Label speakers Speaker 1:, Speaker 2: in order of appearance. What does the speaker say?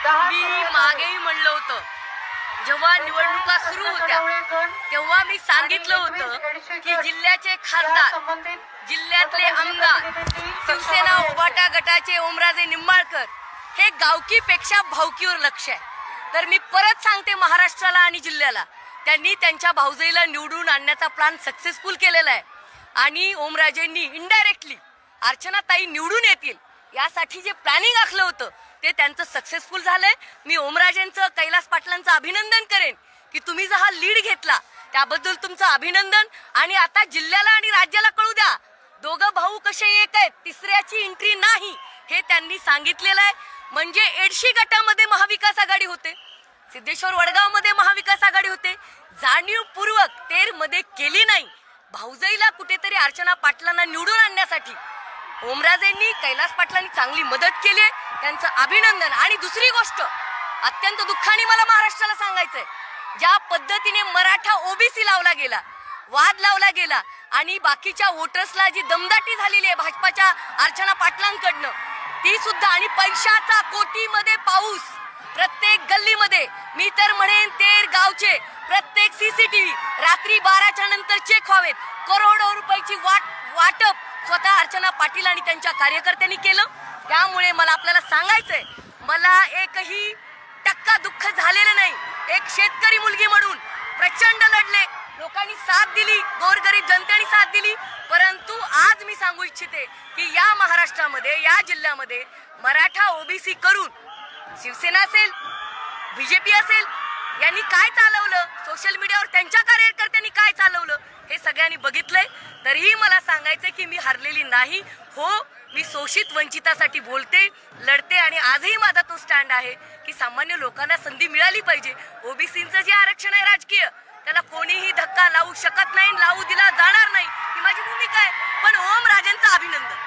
Speaker 1: मी मागेही म्हणलं होतं, जेव्हा निवडणुका सुरू होत्या तेव्हा मी सांगितलं होतं की जिल्ह्याचे खासदार, जिल्ह्यातले आमदार, शिवसेना उभाटा गटाचे ओमराजे निंबाळकर हे गावकीपेक्षा भावकीवर लक्ष आहे. तर मी परत सांगते महाराष्ट्राला आणि जिल्ह्याला, त्यांनी त्यांच्या भाऊजाईला निवडून आणण्याचा प्लॅन सक्सेसफुल केलेला आहे आणि ओमराजेंनी इनडायरेक्टली अर्चनाताई निवडून येतील यासाठी जे प्लॅनिंग आखलं होतं ते त्यांचं सक्सेसफुल झालंय. मी ओमराजेंचं, कैलास पाटलांचं अभिनंदन करेन की तुम्ही जो हा लीड घेतला त्याबद्दल तुमचं अभिनंदन. आणि आता जिल्ह्याला आणि राज्याला कळू द्या, दोघं भाऊ कसे एक आहेत, तिसऱ्याची एंट्री नाही हे त्यांनी सांगितलेलं आहे. म्हणजे एडशी गटामध्ये महाविकास आघाडी होते, सिद्धेश्वर वडगाव मध्ये महाविकास आघाडी होते, जाणीवपूर्वक तेर मध्ये केली नाही. भाऊजाईला कुठेतरी अर्चना पाटलांना निवडून आणण्यासाठी ओमराजेंनी, कैलास पाटलांनी चांगली मदत केली, त्यांचं अभिनंदन. आणि दुसरी गोष्ट अत्यंत दुःखाने मला महाराष्ट्राला सांगायचंय, ज्या पद्धतीने मराठा ओबीसी लावला गेला, वाद लावला गेला आणि बाकीच्या वोटर्सला जी दमदाटी झालेली आहे भाजपाच्या अर्चना पाटलांकडनं ती सुद्धा, आणि पैशाचा कोटीमध्ये पाऊस प्रत्येक गल्लीमध्ये, मी तर म्हणेन तेर गावचे प्रत्येक सीसीटीव्ही रात्री 12च्या नंतर चेक व्हावेत. करोडो रुपयाची वाटप स्वतः अर्चना पाटील आणि त्यांच्या कार्यकर्त्यांनी केलं. त्यामुळे मला आपल्याला सांगायचंय, मला एकही टक्का दुःख झालेलं नाही. एक शेतकरी मुलगी म्हणून प्रचंड लढले, लोकांनी साथ दिली, गोरगरीब जनतेने साथ दिली. परंतु आज मी सांगू इच्छिते की या महाराष्ट्रामध्ये, या जिल्ह्यामध्ये मराठा ओबीसी करून शिवसेना असेल, बीजेपी असेल, यांनी काय चालवलं, सोशल मीडियावर त्यांच्या कार्यकर्त्यांनी काय चालवलं हे सगळ्यांनी बघितलंय. तरीही मला सांगायचंय की मी हरलेली नाही. हो, मी शोषित वंचितासाठी बोलते, लढते आणि आजही माझा तो स्टँड आहे की सामान्य लोकांना संधी मिळाली पाहिजे. ओबीसीचं जे आरक्षण आहे राजकीय, त्याला कोणीही धक्का लावू शकत नाही, लावू दिला जाणार नाही, ही माझी भूमिका आहे. पण ओमराजेंचं अभिनंदन.